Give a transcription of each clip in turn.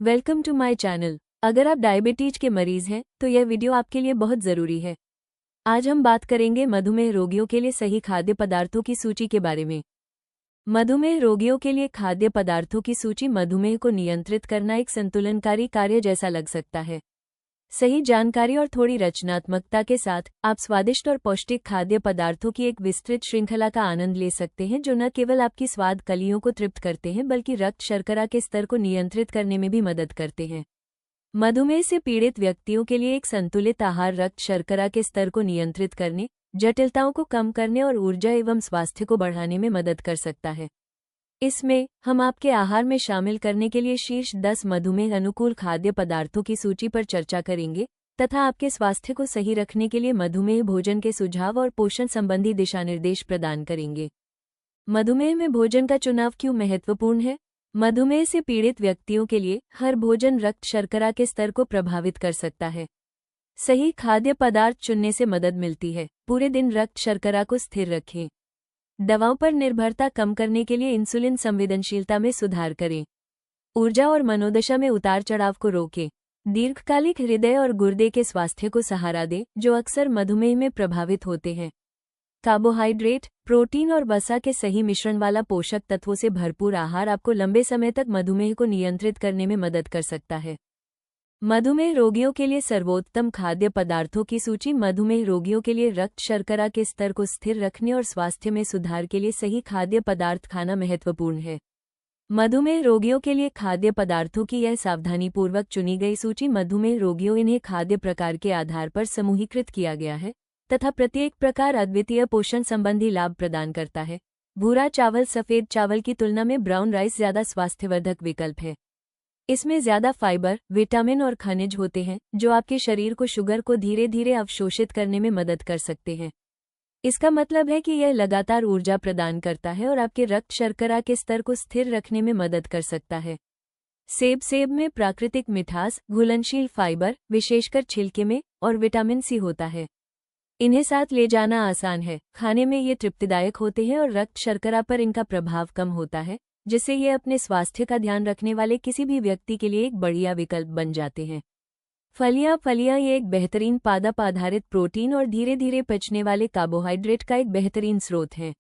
Welcome to my channel. अगर आप diabetes के मरीज हैं तो यह वीडियो आपके लिए बहुत ज़रूरी है। आज हम बात करेंगे मधुमेह रोगियों के लिए सही खाद्य पदार्थों की सूची के बारे में। मधुमेह रोगियों के लिए खाद्य पदार्थों की सूची मधुमेह को नियंत्रित करना एक संतुलनकारी कार्य जैसा लग सकता है। सही जानकारी और थोड़ी रचनात्मकता के साथ आप स्वादिष्ट और पौष्टिक खाद्य पदार्थों की एक विस्तृत श्रृंखला का आनंद ले सकते हैं, जो न केवल आपकी स्वाद कलियों को तृप्त करते हैं बल्कि रक्त शर्करा के स्तर को नियंत्रित करने में भी मदद करते हैं। मधुमेह से पीड़ित व्यक्तियों के लिए एक संतुलित आहार रक्त शर्करा के स्तर को नियंत्रित करने, जटिलताओं को कम करने और ऊर्जा एवं स्वास्थ्य को बढ़ाने में मदद कर सकता है। इसमें हम आपके आहार में शामिल करने के लिए शीर्ष 10 मधुमेह अनुकूल खाद्य पदार्थों की सूची पर चर्चा करेंगे तथा आपके स्वास्थ्य को सही रखने के लिए मधुमेह भोजन के सुझाव और पोषण संबंधी दिशानिर्देश प्रदान करेंगे। मधुमेह में भोजन का चुनाव क्यों महत्वपूर्ण है? मधुमेह से पीड़ित व्यक्तियों के लिए हर भोजन रक्त शर्करा के स्तर को प्रभावित कर सकता है। सही खाद्य पदार्थ चुनने से मदद मिलती है। पूरे दिन रक्त शर्करा को स्थिर रखें। दवाओं पर निर्भरता कम करने के लिए इंसुलिन संवेदनशीलता में सुधार करें। ऊर्जा और मनोदशा में उतार चढ़ाव को रोकें। दीर्घकालिक हृदय और गुर्दे के स्वास्थ्य को सहारा दें, जो अक्सर मधुमेह में प्रभावित होते हैं। कार्बोहाइड्रेट, प्रोटीन और वसा के सही मिश्रण वाला पोषक तत्वों से भरपूर आहार आपको लंबे समय तक मधुमेह को नियंत्रित करने में मदद कर सकता है। मधुमेह रोगियों के लिए सर्वोत्तम खाद्य पदार्थों की सूची। मधुमेह रोगियों के लिए रक्त शर्करा के स्तर को स्थिर रखने और स्वास्थ्य में सुधार के लिए सही खाद्य पदार्थ खाना महत्वपूर्ण है। मधुमेह रोगियों के लिए खाद्य पदार्थों की यह सावधानीपूर्वक चुनी गई सूची। मधुमेह रोगियों इन्हें खाद्य प्रकार के आधार पर समूहीकृत किया गया है तथा प्रत्येक प्रकार अद्वितीय पोषण संबंधी लाभ प्रदान करता है। भूरा चावल सफेद चावल की तुलना में ब्राउन राइस ज्यादा स्वास्थ्यवर्धक विकल्प है। इसमें ज्यादा फाइबर, विटामिन और खनिज होते हैं, जो आपके शरीर को शुगर को धीरे धीरे अवशोषित करने में मदद कर सकते हैं। इसका मतलब है कि यह लगातार ऊर्जा प्रदान करता है और आपके रक्त शर्करा के स्तर को स्थिर रखने में मदद कर सकता है। सेब में प्राकृतिक मिठास, घुलनशील फाइबर, विशेषकर छिलके में, और विटामिन सी होता है। इन्हें साथ ले जाना आसान है। खाने में ये तृप्तिदायक होते हैं और रक्त शर्करा पर इनका प्रभाव कम होता है, जिससे ये अपने स्वास्थ्य का ध्यान रखने वाले किसी भी व्यक्ति के लिए एक बढ़िया विकल्प बन जाते हैं। फलियां ये एक बेहतरीन पादप आधारित प्रोटीन और धीरे धीरे पचने वाले कार्बोहाइड्रेट का एक बेहतरीन स्रोत है।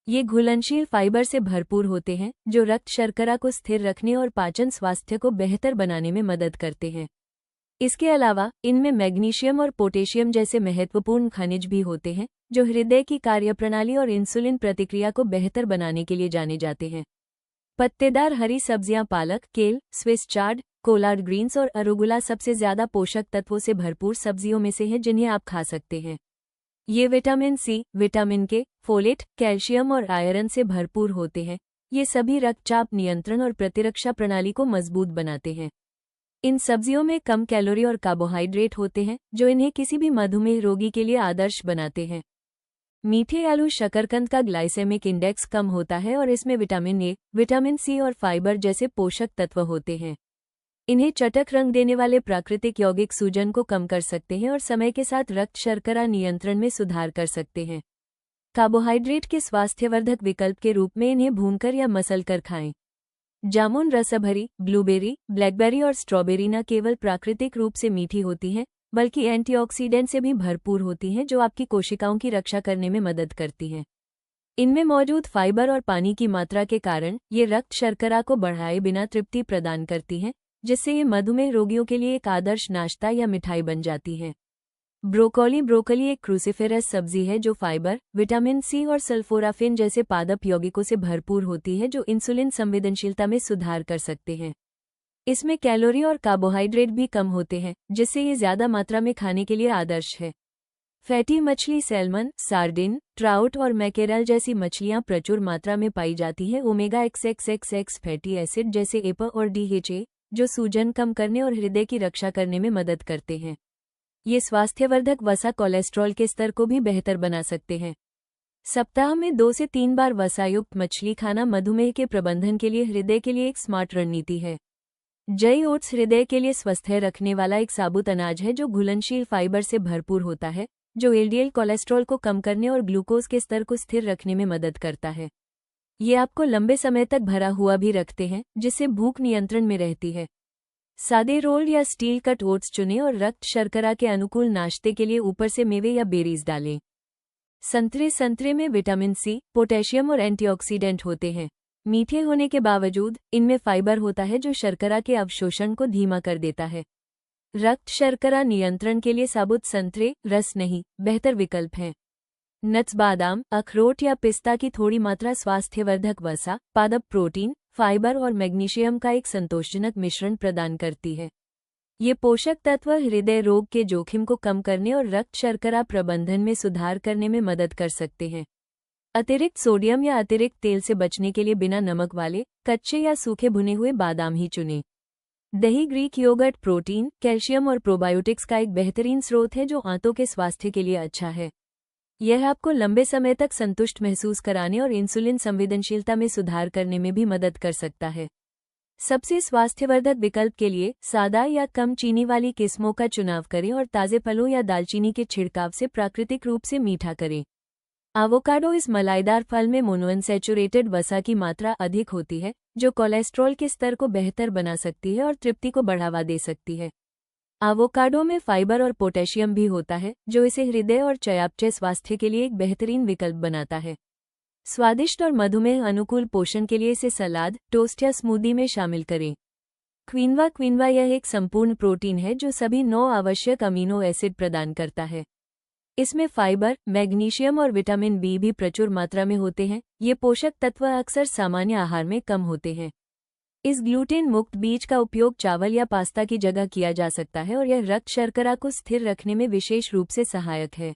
ये घुलनशील फाइबर से भरपूर होते हैं, जो रक्त शर्करा को स्थिर रखने और पाचन स्वास्थ्य को बेहतर बनाने में मदद करते हैं। इसके अलावा इनमें मैग्नीशियम और पोटेशियम जैसे महत्वपूर्ण खनिज भी होते हैं, जो हृदय की कार्यप्रणाली और इंसुलिन प्रतिक्रिया को बेहतर बनाने के लिए जाने जाते हैं। पत्तेदार हरी सब्जियां पालक, केल, स्विस चार्ड, कोलार्ड ग्रीन्स और अरुगुला सबसे ज्यादा पोषक तत्वों से भरपूर सब्जियों में से हैं, जिन्हें आप खा सकते हैं। ये विटामिन सी, विटामिन के, फोलेट, कैल्शियम और आयरन से भरपूर होते हैं। ये सभी रक्तचाप नियंत्रण और प्रतिरक्षा प्रणाली को मजबूत बनाते हैं। इन सब्जियों में कम कैलोरी और कार्बोहाइड्रेट होते हैं, जो इन्हें किसी भी मधुमेह रोगी के लिए आदर्श बनाते हैं। मीठे आलू शकरकंद का ग्लाइसेमिक इंडेक्स कम होता है और इसमें विटामिन ए, विटामिन सी और फाइबर जैसे पोषक तत्व होते हैं। इन्हें चटक रंग देने वाले प्राकृतिक यौगिक सूजन को कम कर सकते हैं और समय के साथ रक्त शर्करा नियंत्रण में सुधार कर सकते हैं। कार्बोहाइड्रेट के स्वास्थ्यवर्धक विकल्प के रूप में इन्हें भूनकर या मसलकर खाएं। जामुन, रसभरी, ब्लूबेरी, ब्लैकबेरी और स्ट्रॉबेरी न केवल प्राकृतिक रूप से मीठी होती हैं, बल्कि एंटीऑक्सीडेंट से भी भरपूर होती हैं, जो आपकी कोशिकाओं की रक्षा करने में मदद करती हैं। इनमें मौजूद फाइबर और पानी की मात्रा के कारण ये रक्त शर्करा को बढ़ाए बिना तृप्ति प्रदान करती हैं, जिससे ये मधुमेह रोगियों के लिए एक आदर्श नाश्ता या मिठाई बन जाती हैं। ब्रोकली एक क्रूसिफेरस सब्जी है, जो फाइबर, विटामिन सी और सल्फोराफिन जैसे पादप यौगिकों से भरपूर होती है, जो इंसुलिन संवेदनशीलता में सुधार कर सकते हैं। इसमें कैलोरी और कार्बोहाइड्रेट भी कम होते हैं, जिससे ये ज्यादा मात्रा में खाने के लिए आदर्श है। फैटी मछली सैल्मन, सार्डिन, ट्राउट और मैकेरल जैसी मछलियां प्रचुर मात्रा में पाई जाती हैं। ओमेगा XXXX फैटी एसिड जैसे एपा और DHA, जो सूजन कम करने और हृदय की रक्षा करने में मदद करते हैं। ये स्वास्थ्यवर्धक वसा कोलेस्ट्रॉल के स्तर को भी बेहतर बना सकते हैं। सप्ताह में 2 से 3 बार वसायुक्त मछली खाना मधुमेह के प्रबंधन के लिए हृदय के लिए एक स्मार्ट रणनीति है। जई ओट्स हृदय के लिए स्वस्थ रखने वाला एक साबुत अनाज है, जो घुलनशील फाइबर से भरपूर होता है, जो LDL कोलेस्ट्रॉल को कम करने और ग्लूकोज के स्तर को स्थिर रखने में मदद करता है। ये आपको लंबे समय तक भरा हुआ भी रखते हैं, जिससे भूख नियंत्रण में रहती है। सादे रोल या स्टील कट ओट्स चुनें और रक्त शर्करा के अनुकूल नाश्ते के लिए ऊपर से मेवे या बेरीज डालें। संतरे में विटामिन सी, पोटेशियम और एंटीऑक्सीडेंट होते हैं। मीठे होने के बावजूद इनमें फाइबर होता है जो शर्करा के अवशोषण को धीमा कर देता है। रक्त शर्करा नियंत्रण के लिए साबुत संतरे, रस नहीं, बेहतर विकल्प हैं। नट्स, बादाम, अखरोट या पिस्ता की थोड़ी मात्रा स्वास्थ्यवर्धक वसा, पादप प्रोटीन, फाइबर और मैग्नीशियम का एक संतोषजनक मिश्रण प्रदान करती है। ये पोषक तत्व हृदय रोग के जोखिम को कम करने और रक्त शर्करा प्रबंधन में सुधार करने में मदद कर सकते हैं। अतिरिक्त सोडियम या अतिरिक्त तेल से बचने के लिए बिना नमक वाले, कच्चे या सूखे भुने हुए बादाम ही चुनें। दही, ग्रीक योगर्ट प्रोटीन, कैल्शियम और प्रोबायोटिक्स का एक बेहतरीन स्रोत है जो आंतों के स्वास्थ्य के लिए अच्छा है। यह आपको लंबे समय तक संतुष्ट महसूस कराने और इंसुलिन संवेदनशीलता में सुधार करने में भी मदद कर सकता है। सबसे स्वास्थ्यवर्धक विकल्प के लिए सादा या कम चीनी वाली किस्मों का चुनाव करें और ताज़े फलों या दालचीनी के छिड़काव से प्राकृतिक रूप से मीठा करें। एवोकाडो, इस मलाईदार फल में मोनोअनसैचुरेटेड वसा की मात्रा अधिक होती है, जो कोलेस्ट्रॉल के स्तर को बेहतर बना सकती है और तृप्ति को बढ़ावा दे सकती है। एवोकाडो में फाइबर और पोटेशियम भी होता है, जो इसे हृदय और चयापचय स्वास्थ्य के लिए एक बेहतरीन विकल्प बनाता है। स्वादिष्ट और मधुमेह अनुकूल पोषण के लिए इसे सलाद, टोस्ट या स्मूदी में शामिल करें। क्विनोआ यह एक संपूर्ण प्रोटीन है जो सभी 9 आवश्यक अमीनो एसिड प्रदान करता है। इसमें फाइबर, मैग्नीशियम और विटामिन बी भी प्रचुर मात्रा में होते हैं। ये पोषक तत्व अक्सर सामान्य आहार में कम होते हैं। इस ग्लूटेन मुक्त बीज का उपयोग चावल या पास्ता की जगह किया जा सकता है और यह रक्त शर्करा को स्थिर रखने में विशेष रूप से सहायक है।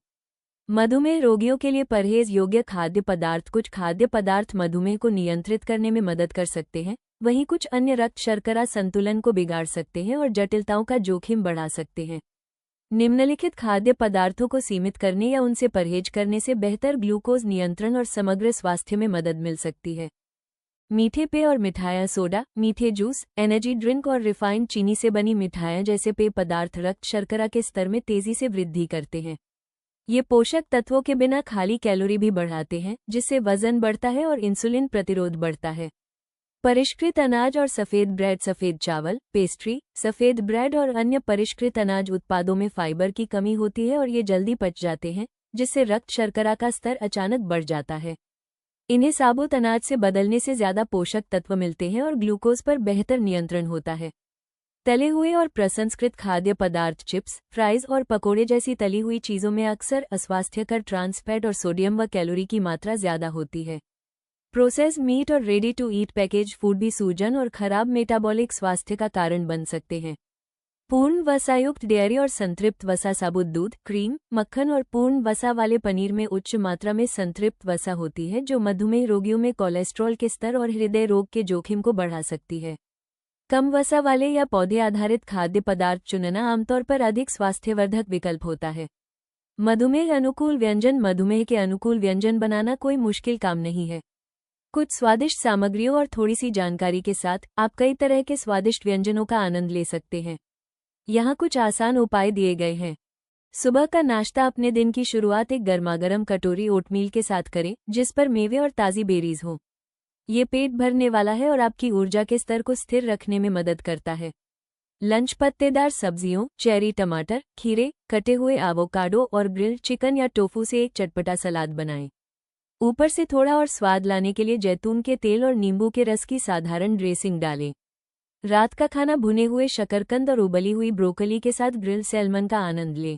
मधुमेह रोगियों के लिए परहेज योग्य खाद्य पदार्थ। कुछ खाद्य पदार्थ मधुमेह को नियंत्रित करने में मदद कर सकते हैं, वहीं कुछ अन्य रक्त शर्करा संतुलन को बिगाड़ सकते हैं और जटिलताओं का जोखिम बढ़ा सकते हैं। निम्नलिखित खाद्य पदार्थों को सीमित करने या उनसे परहेज करने से बेहतर ग्लूकोज नियंत्रण और समग्र स्वास्थ्य में मदद मिल सकती है। मीठे पेय और मिठाइयाँ। सोडा, मीठे जूस, एनर्जी ड्रिंक और रिफाइंड चीनी से बनी मिठाइयाँ जैसे पेय पदार्थ रक्त शर्करा के स्तर में तेजी से वृद्धि करते हैं। ये पोषक तत्वों के बिना खाली कैलोरी भी बढ़ाते हैं, जिससे वजन बढ़ता है और इंसुलिन प्रतिरोध बढ़ता है। परिष्कृत अनाज और सफ़ेद ब्रेड। सफ़ेद चावल, पेस्ट्री, सफ़ेद ब्रेड और अन्य परिष्कृत अनाज उत्पादों में फाइबर की कमी होती है और ये जल्दी पच जाते हैं, जिससे रक्त शर्करा का स्तर अचानक बढ़ जाता है। इन्हें साबुत अनाज से बदलने से ज़्यादा पोषक तत्व मिलते हैं और ग्लूकोज पर बेहतर नियंत्रण होता है। तले हुए और प्रसंस्कृत खाद्य पदार्थ, चिप्स, फ्राइज और पकोड़े जैसी तली हुई चीज़ों में अक्सर अस्वास्थ्यकर ट्रांस फैट और सोडियम व कैलोरी की मात्रा ज़्यादा होती है। प्रोसेस मीट और ready to eat package food भी सूजन और खराब मेटाबॉलिक स्वास्थ्य का कारण बन सकते हैं। पूर्ण वसायुक्त डेयरी और संतृप्त वसा। साबुत दूध, क्रीम, मक्खन और पूर्ण वसा वाले पनीर में उच्च मात्रा में संतृप्त वसा होती है, जो मधुमेह रोगियों में कोलेस्ट्रॉल के स्तर और हृदय रोग के जोखिम को बढ़ा सकती है। कम वसा वाले या पौधे आधारित खाद्य पदार्थ चुनना आमतौर पर अधिक स्वास्थ्यवर्धक विकल्प होता है। मधुमेह अनुकूल व्यंजन। मधुमेह के अनुकूल व्यंजन बनाना कोई मुश्किल काम नहीं है। कुछ स्वादिष्ट सामग्रियों और थोड़ी सी जानकारी के साथ आप कई तरह के स्वादिष्ट व्यंजनों का आनंद ले सकते हैं। यहाँ कुछ आसान उपाय दिए गए हैं। सुबह का नाश्ता। अपने दिन की शुरुआत एक गर्मागर्म कटोरी ओटमील के साथ करें, जिस पर मेवे और ताज़ी बेरीज हों। ये पेट भरने वाला है और आपकी ऊर्जा के स्तर को स्थिर रखने में मदद करता है। लंच। पत्तेदार सब्जियों, चेरी टमाटर, खीरे, कटे हुए एवोकाडो और ग्रिल्ड चिकन या टोफू से एक चटपटा सलाद बनाएं। ऊपर से थोड़ा और स्वाद लाने के लिए जैतून के तेल और नींबू के रस की साधारण ड्रेसिंग डालें। रात का खाना। भुने हुए शकरकंद और उबली हुई ब्रोकली के साथ ग्रिल सैल्मन का आनंद लें।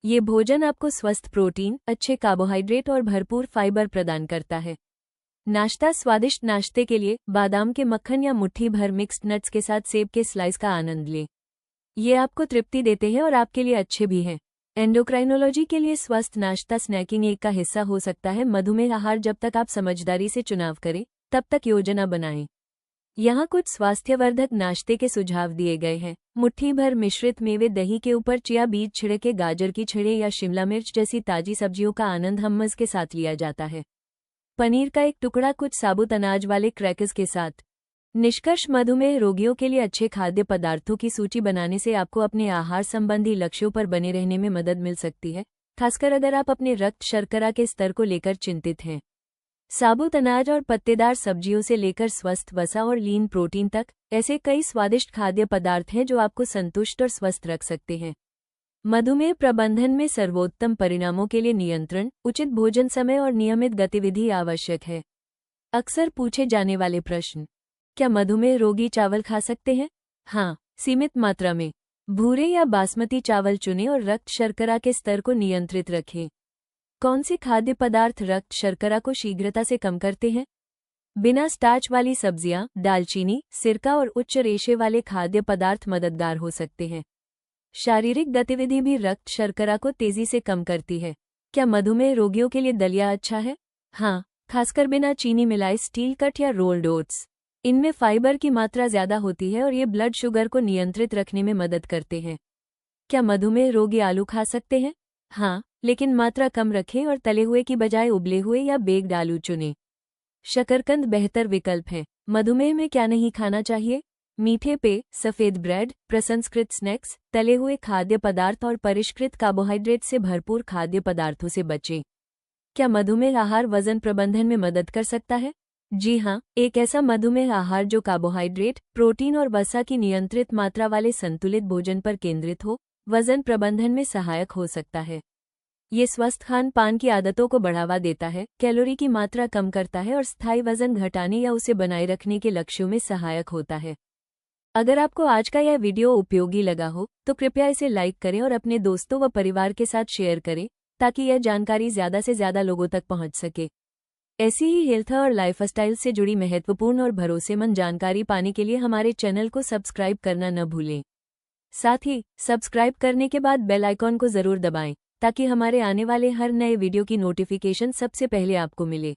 ये भोजन आपको स्वस्थ प्रोटीन, अच्छे कार्बोहाइड्रेट और भरपूर फाइबर प्रदान करता है। नाश्ता। स्वादिष्ट नाश्ते के लिए बादाम के मक्खन या मुट्ठी भर मिक्स्ड नट्स के साथ सेब के स्लाइस का आनंद लें। ये आपको तृप्ति देते हैं और आपके लिए अच्छे भी हैं। एंडोक्राइनोलॉजी के लिए स्वस्थ नाश्ता स्नैकिंग एक का हिस्सा हो सकता है। मधुमेह आहार। जब तक आप समझदारी से चुनाव करें, तब तक योजना बनाएं। यहाँ कुछ स्वास्थ्यवर्धक नाश्ते के सुझाव दिए गए हैं। मुट्ठी भर मिश्रित मेवे। दही के ऊपर चिया बीज छिड़के गाजर की छिड़े या शिमला मिर्च जैसी ताजी सब्जियों का आनंद हमस के साथ लिया जाता है। पनीर का एक टुकड़ा कुछ साबुत अनाज वाले क्रैकर्स के साथ। निष्कर्ष। मधुमेह रोगियों के लिए अच्छे खाद्य पदार्थों की सूची बनाने से आपको अपने आहार संबंधी लक्ष्यों पर बने रहने में मदद मिल सकती है, खासकर अगर आप अपने रक्त शर्करा के स्तर को लेकर चिंतित हैं। साबुत अनाज और पत्तेदार सब्जियों से लेकर स्वस्थ वसा और लीन प्रोटीन तक ऐसे कई स्वादिष्ट खाद्य पदार्थ हैं जो आपको संतुष्ट और स्वस्थ रख सकते हैं। मधुमेह प्रबंधन में सर्वोत्तम परिणामों के लिए नियंत्रण, उचित भोजन समय और नियमित गतिविधि आवश्यक है। अक्सर पूछे जाने वाले प्रश्न। क्या मधुमेह रोगी चावल खा सकते हैं? हाँ, सीमित मात्रा में। भूरे या बासमती चावल चुनें और रक्त शर्करा के स्तर को नियंत्रित रखें। कौन से खाद्य पदार्थ रक्त शर्करा को शीघ्रता से कम करते हैं? बिना स्टार्च वाली सब्जियां, दालचीनी, सिरका और उच्च रेशे वाले खाद्य पदार्थ मददगार हो सकते हैं। शारीरिक गतिविधि भी रक्त शर्करा को तेजी से कम करती है। क्या मधुमेह रोगियों के लिए दलिया अच्छा है? हाँ, खासकर बिना चीनी मिलाए स्टील कट या रोल्ड ओट्स। इनमें फाइबर की मात्रा ज्यादा होती है और ये ब्लड शुगर को नियंत्रित रखने में मदद करते हैं। क्या मधुमेह रोगी आलू खा सकते हैं? हाँ, लेकिन मात्रा कम रखें और तले हुए की बजाय उबले हुए या बेक्ड आलू चुनें। शकरकंद बेहतर विकल्प है। मधुमेह में क्या नहीं खाना चाहिए? मीठे पेय, सफेद ब्रेड, प्रसंस्कृत स्नैक्स, तले हुए खाद्य पदार्थ और परिष्कृत कार्बोहाइड्रेट से भरपूर खाद्य पदार्थों से बचें। क्या मधुमेह आहार वजन प्रबंधन में मदद कर सकता है? जी हाँ, एक ऐसा मधुमेह आहार जो कार्बोहाइड्रेट, प्रोटीन और वसा की नियंत्रित मात्रा वाले संतुलित भोजन पर केंद्रित हो, वजन प्रबंधन में सहायक हो सकता है। ये स्वस्थ खान पान की आदतों को बढ़ावा देता है, कैलोरी की मात्रा कम करता है और स्थायी वजन घटाने या उसे बनाए रखने के लक्ष्यों में सहायक होता है। अगर आपको आज का यह वीडियो उपयोगी लगा हो तो कृपया इसे लाइक करें और अपने दोस्तों व परिवार के साथ शेयर करें ताकि यह जानकारी ज़्यादा से ज़्यादा लोगों तक पहुंच सके। ऐसी ही हेल्थ और लाइफस्टाइल से जुड़ी महत्वपूर्ण और भरोसेमंद जानकारी पाने के लिए हमारे चैनल को सब्सक्राइब करना न भूलें। साथ ही सब्सक्राइब करने के बाद बेल आइकॉन को ज़रूर दबाएं ताकि हमारे आने वाले हर नए वीडियो की नोटिफिकेशन सबसे पहले आपको मिले।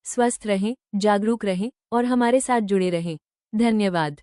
स्वस्थ रहें, जागरूक रहें और हमारे साथ जुड़े रहें। धन्यवाद।